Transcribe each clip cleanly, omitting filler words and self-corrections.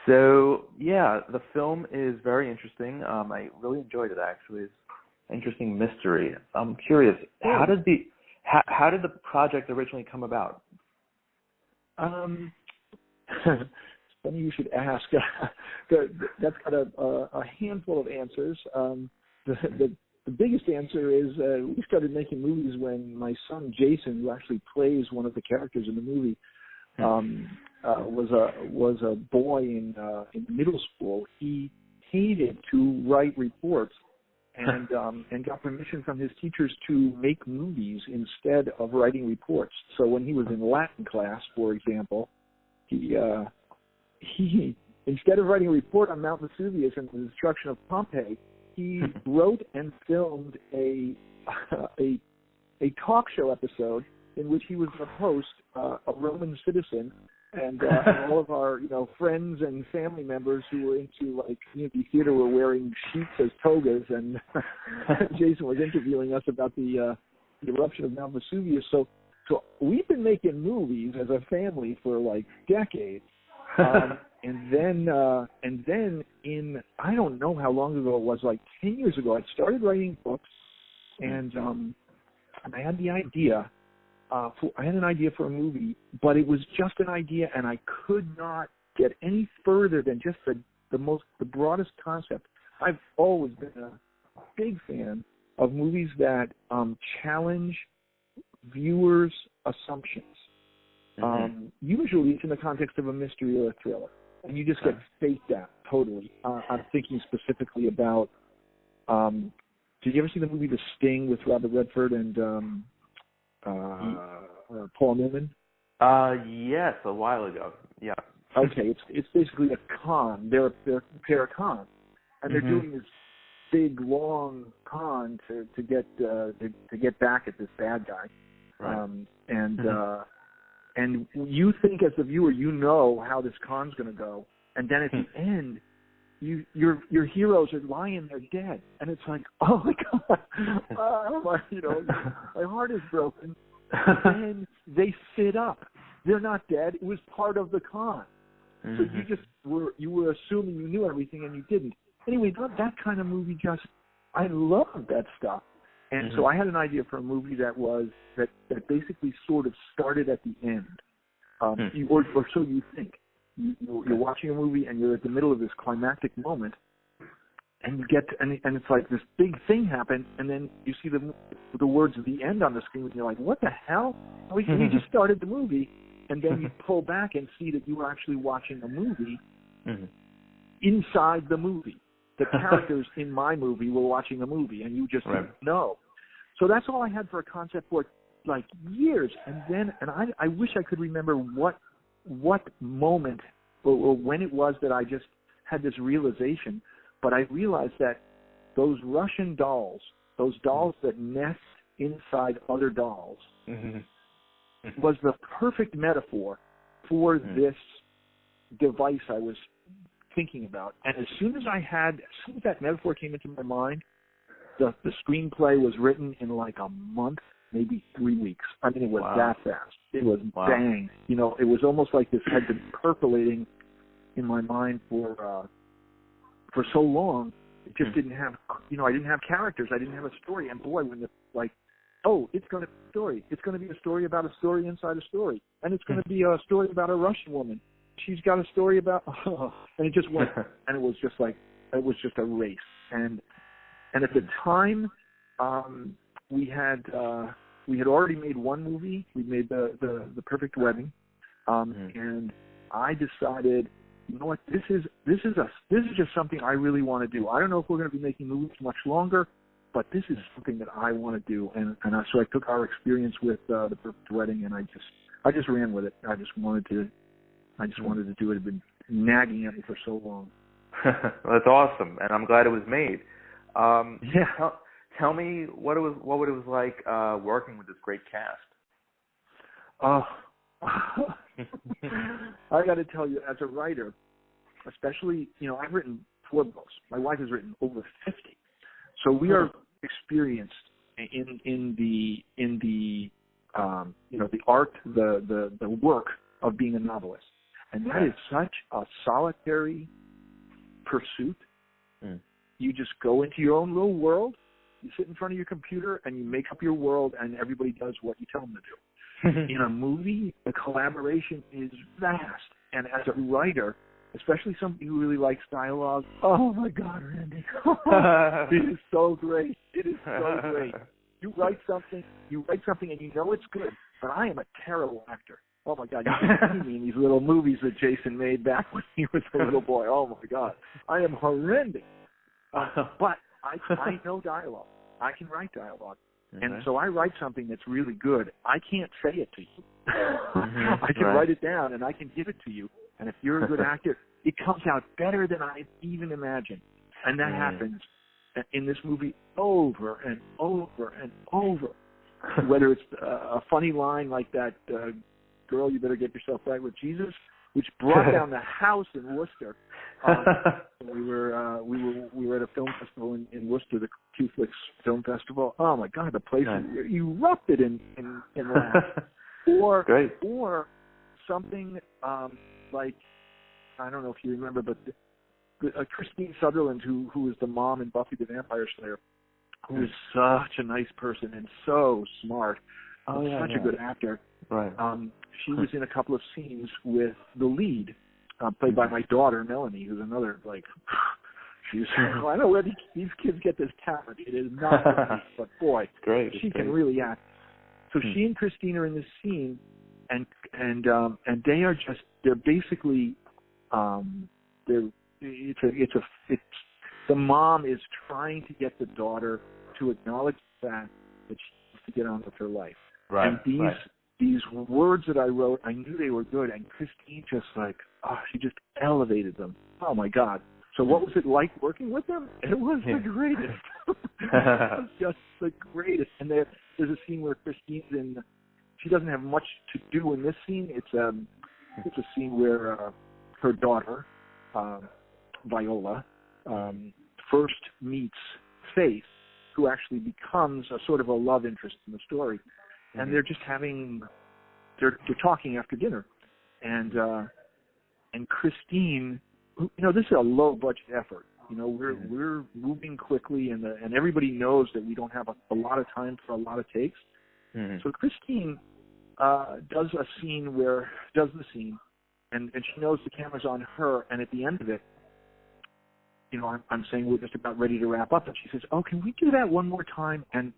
So, yeah, the film is very interesting. I really enjoyed it, actually. It's an interesting mystery. I'm curious, how did the project originally come about? Funny you should ask. That's got a handful of answers. The biggest answer is we started making movies when my son Jason, who actually plays one of the characters in the movie, was a boy in middle school. He hated to write reports and got permission from his teachers to make movies instead of writing reports. So when he was in Latin class, for example, he instead of writing a report on Mount Vesuvius and the destruction of Pompeii, he wrote and filmed a talk show episode in which he was the host, a Roman citizen, and all of our friends and family members who were into like community theater were wearing sheets as togas, and Jason was interviewing us about the eruption of Mount Vesuvius. So we've been making movies as a family for like decades. And then in, I don't know how long ago it was, like 10 years ago, I started writing books, and I had the idea, I had an idea for a movie, but it was just an idea, and I could not get any further than just the broadest concept. I've always been a big fan of movies that challenge viewers' assumptions. Usually it's in the context of a mystery or a thriller, and you just get faked out totally. I'm thinking specifically about, did you ever see the movie The Sting with Robert Redford and Paul Newman? Yes, a while ago. Yeah. Okay, it's basically a con. They're a pair of cons, and they're doing this big long con to get back at this bad guy. Right. And you think as the viewer, you know how this con's going to go, and then at the end, your heroes are lying there dead, and it's like, oh my god, my heart is broken. And they sit up; they're not dead. It was part of the con. So you were assuming you knew everything, and you didn't. Anyway, that kind of movie I love that stuff. And so I had an idea for a movie that basically sort of started at the end, or so you think. You're watching a movie and you're at the middle of this climactic moment, and you get and it's like this big thing happened, and then you see the words at the end on the screen, and you're like, what the hell? We just started the movie, and then you pull back and see that you were actually watching a movie inside the movie. The characters in my movie were watching a movie, and you just didn't know. So that's all I had for a concept for like years, and I wish I could remember what moment or when it was that I just had this realization. But I realized that those Russian dolls, those dolls that nest inside other dolls, was the perfect metaphor for this device I was thinking about. And as soon as that metaphor came into my mind, the screenplay was written in like a month, maybe 3 weeks. I mean, it was that fast. It was bang. It was almost like this had been percolating in my mind for so long. It just didn't have, I didn't have characters. I didn't have a story. And boy, when it's going to be a story. It's going to be a story about a story inside a story. And it's going to be a story about a Russian woman. She's got a story about, and it just went, and it was just a race. And at the time, we had already made one movie. We made the Perfect Wedding, and I decided, you know what, this is just something I really want to do. I don't know if we're going to be making movies much longer, but this is something that I want to do. So I took our experience with the Perfect Wedding, and I just ran with it. I just wanted to do it. It had been nagging at me for so long. That's awesome, and I'm glad it was made. Tell me what it was like working with this great cast. I got to tell you, as a writer, especially, I've written 4 books. My wife has written over 50, so we are experienced in the art, the work of being a novelist. And that is such a solitary pursuit. Mm. You just go into your own little world, you sit in front of your computer, and you make up your world, and everybody does what you tell them to do. In a movie, the collaboration is vast. And as a writer, especially somebody who really likes dialogue, oh my God, Randy. It is so great. It is so great. You write something and you know it's good, but I am a terrible actor. Oh my God, you can see me in these little movies that Jason made back when he was a little boy. Oh my God, I am horrendous. But I know dialogue. I can write dialogue. And so I write something that's really good. I can't say it to you. I can write it down and I can give it to you. And if you're a good actor, it comes out better than I even imagined. And that happens in this movie over and over and over. Whether it's a funny line like that, girl, you better get yourself right with Jesus, which brought down the house in Worcester. We were at a film festival in Worcester, the Q-Flix Film Festival. Oh my God, the place erupted in laughs. Or something like, I don't know if you remember, but Christine Sutherland, who is the mom in Buffy the Vampire Slayer, who is such a nice person and so smart, such a good actor. Right. She was in a couple of scenes with the lead, played by my daughter Melanie, who's another she's. I don't know where these kids get this talent. It is not for me, but boy, she can really act. So she and Christine are in this scene, and they are just, they're basically the mom is trying to get the daughter to acknowledge the fact that she has to get on with her life. Right. And these words that I wrote, I knew they were good, and Christine just she just elevated them. Oh my God. So what was it like working with them? It was the greatest. It was just the greatest. And there's a scene where Christine's she doesn't have much to do in this scene. It's a scene where her daughter, Viola, first meets Faith, who actually becomes a sort of a love interest in the story. And they're just they're talking after dinner. And Christine, this is a low budget effort. We're moving quickly, and everybody knows that we don't have a lot of time for a lot of takes. So Christine does the scene, and she knows the camera's on her, and at the end of it, I'm saying we're just about ready to wrap up, and she says, "Oh, can we do that one more time?" And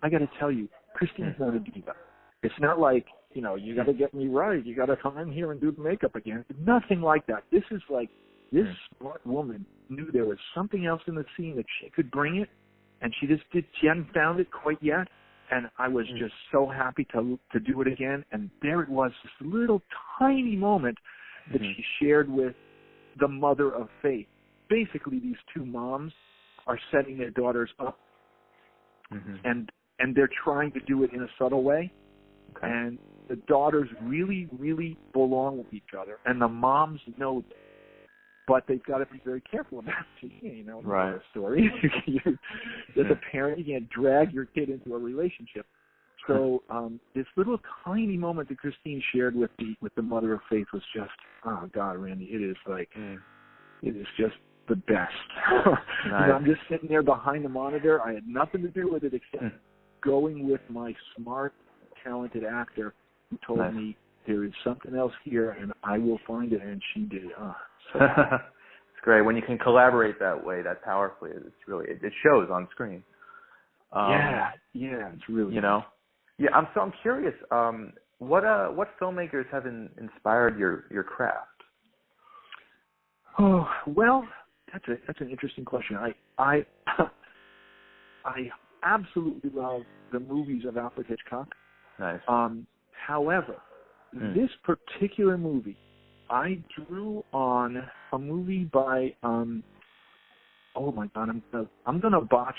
I got to tell you, Christine's not a diva. It's not like, you got to get me right. You got to come in here and do the makeup again. Nothing like that. This is like, this smart woman knew there was something else in the scene that she could bring it, and she hadn't found it quite yet. And I was just so happy to do it again. And there it was, this little tiny moment that she shared with the mother of Faith. Basically, these two moms are setting their daughters up, and they're trying to do it in a subtle way. Okay. And the daughters really, really belong with each other, and the moms know that. But they've got to be very careful about it. The story. As a parent, you can't drag your kid into a relationship. So this little tiny moment that Christine shared with the mother of Faith was just, oh God, Randy, it is it is just the best. Nice. I'm just sitting there behind the monitor. I had nothing to do with it except going with my smart, talented actor who told me there is something else here, and I will find it, and she did. It's great when you can collaborate that way, that powerfully. It's really it shows on screen. It's really Yeah, I'm curious. What filmmakers have inspired your craft? Oh well, that's an interesting question. I absolutely love the movies of Alfred Hitchcock. Nice. However, this particular movie, I drew on a movie by oh my God, I'm gonna botch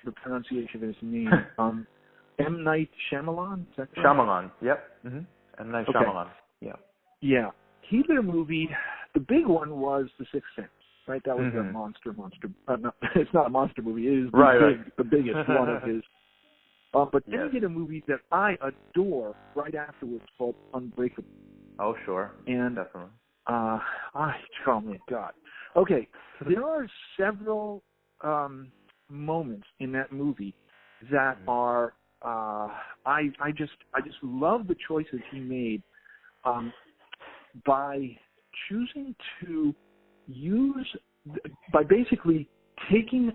the pronunciation of his name. M. Night Shyamalan. Is that correct? Shyamalan. Yep. M. Night Shyamalan. Yeah. Yeah. He did a movie. The big one was The Sixth Sense. Right. That was the monster. No, it's not a monster movie. It is the biggest one of his. But then he did a movie that I adore right afterwards called Unbreakable. Oh, sure. And definitely. Oh my God. Okay, there are several moments in that movie that are I just love the choices he made by choosing to by basically taking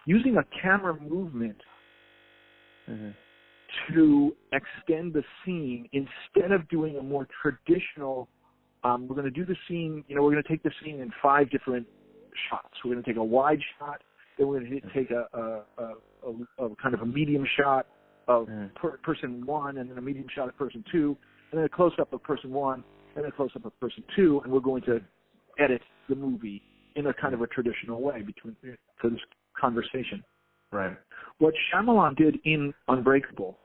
using a camera movement to extend the scene instead of doing a more traditional. We're going to do the scene. We're going to take the scene in 5 different shots. We're going to take a wide shot. Then we're going to take a kind of a medium shot of person 1, and then a medium shot of person 2, and then a close up of person 1, and then a close up of person 2, and we're going to edit the movie in a kind of a traditional way for this conversation. Right. What Shyamalan did in Unbreakable,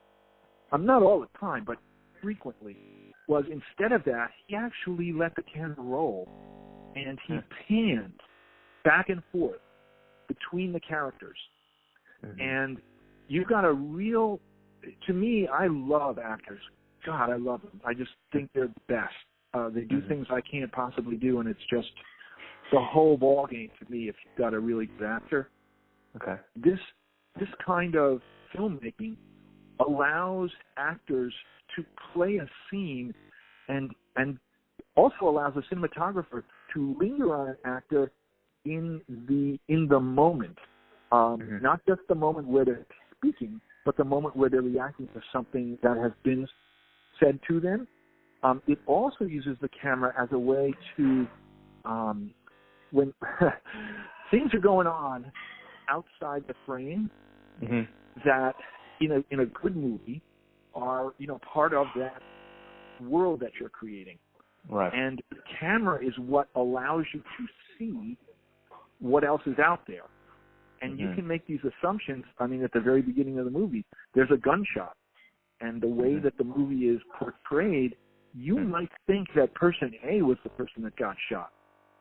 not all the time, but frequently, was instead of that, he actually let the camera roll, and he panned back and forth between the characters. And you've got a real, to me, I love actors. God, I love them. I just think they're the best. They do things I can't possibly do, and it's just the whole ball game to me if you've got a really good actor. Okay. This kind of filmmaking allows actors to play a scene and also allows a cinematographer to linger on an actor in the moment. Not just the moment where they're speaking, but the moment where they're reacting to something that has been said to them. It also uses the camera as a way to, when things are going on outside the frame, that in a good movie are part of that world that you're creating. Right. And the camera is what allows you to see what else is out there. And you can make these assumptions. I mean, at the very beginning of the movie, there's a gunshot. And the way that the movie is portrayed, you might think that person A was the person that got shot.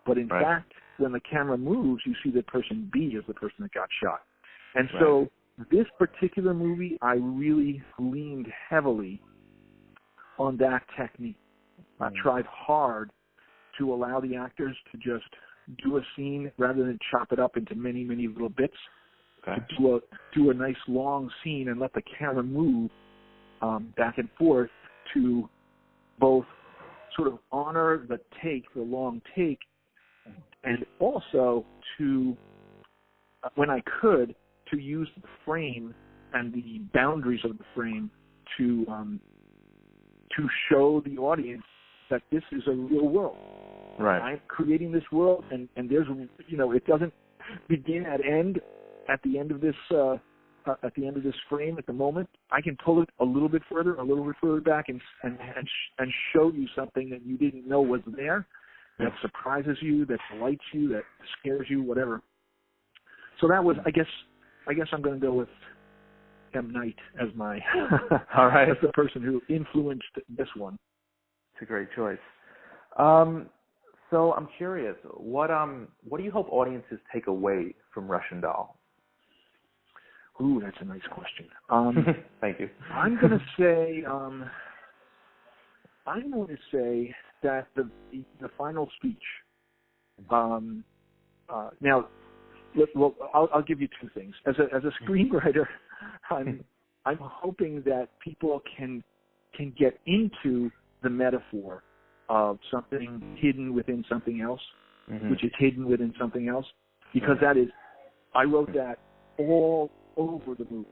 But in fact, when the camera moves, you see that person B is the person that got shot. And so this particular movie, I really leaned heavily on that technique. I tried hard to allow the actors to just do a scene rather than chop it up into many, many little bits. To do a nice long scene and let the camera move back and forth to both sort of honor the long take, and also to, when I could, to use the frame and the boundaries of the frame to show the audience that this is a real world. Right. I'm creating this world, and there's, it doesn't begin at the end of this frame at the moment. I can pull it a little bit further back, and show you something that you didn't know was there, that surprises you, that delights you, that scares you, whatever. So that was, I guess I'm going to go with M. Night as my all right, as the person who influenced this one. It's a great choice. So I'm curious, what do you hope audiences take away from Russian Doll? Ooh, that's a nice question. Thank you. I'm going to say that the final speech. Now, I'll give you two things. As a screenwriter, I'm hoping that people can get into the metaphor of something hidden within something else, which is hidden within something else, because that is, I wrote that all over the movie.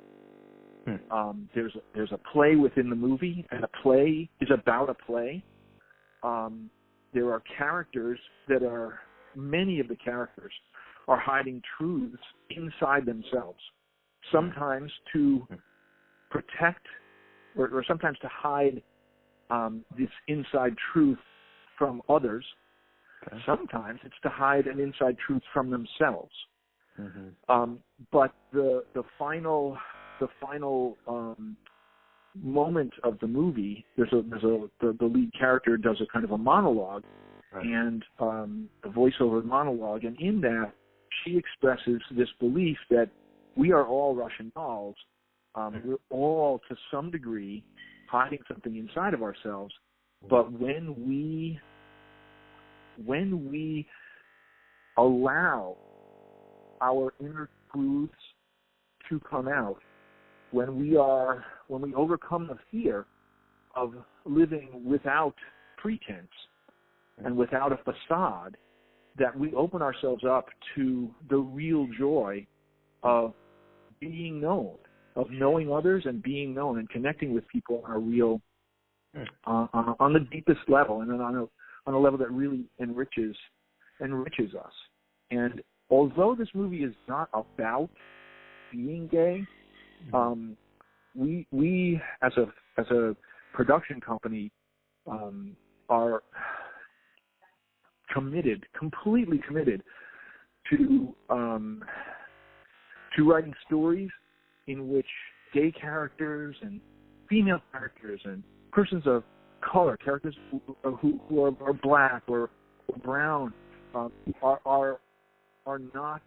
There's a play within the movie, and a play is about a play. There are characters many of the characters are hiding truths inside themselves, sometimes to protect or sometimes to hide this inside truth from others. Okay. Sometimes it's to hide an inside truth from themselves. But the final moment of the movie, the lead character does a kind of a monologue, and a voiceover monologue, and in that she expresses this belief that we are all Russian dolls. We're all, to some degree, hiding something inside of ourselves, but when we when we allow our inner truths to come out, when we overcome the fear of living without pretense and without a facade, that we open ourselves up to the real joy of being known, of knowing others and being known and connecting with people on a real, on the deepest level, and then on a level that really enriches us. And although this movie is not about being gay, we as a production company are completely committed to writing stories in which gay characters and female characters and persons of color, characters who are black or brown, are not.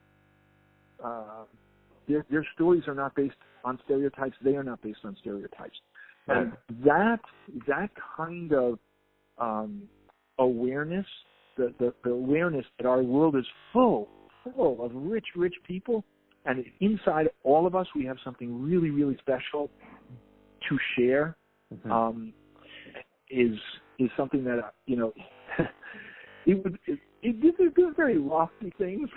Their stories are not based on stereotypes. They are not based on stereotypes. And that kind of awareness, the awareness that our world is full of rich people, and inside all of us we have something really, really special to share, is something that it do very lofty things,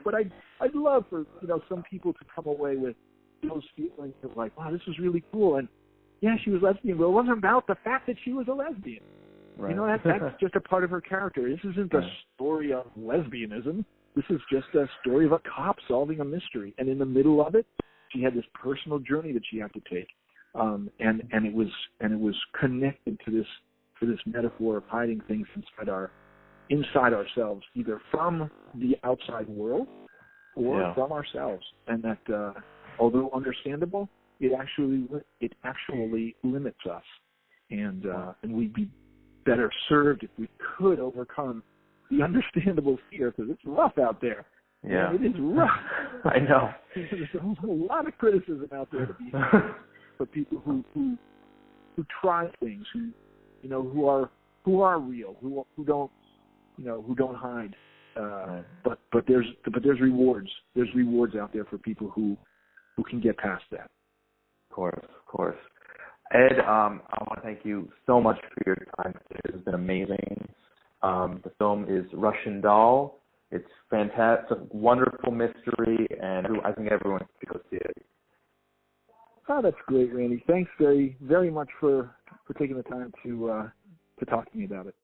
but I'd love for some people to come away with those feelings of like, wow, this was really cool, and yeah, she was lesbian, but it wasn't about the fact that she was a lesbian. Right. That's just a part of her character. This isn't a story of lesbianism. This is just a story of a cop solving a mystery, and in the middle of it, she had this personal journey that she had to take, and it was connected to this metaphor of hiding things inside ourselves, either from the outside world or from ourselves, and that although understandable, it actually limits us, and we'd be better served if we could overcome the understandable fear, because it's rough out there. Yeah, it is rough. I know. There's a lot of criticism out there to be for people who try things, who are real, who don't hide. But there's rewards. There's rewards out there for people who can get past that. Of course. Ed, I want to thank you so much for your time today. It's been amazing. The film is Russian Doll. It's fantastic. It's a wonderful mystery, and I think everyone should go see it. Oh, that's great, Randy. Thanks very, very much for taking the time to talk to me about it.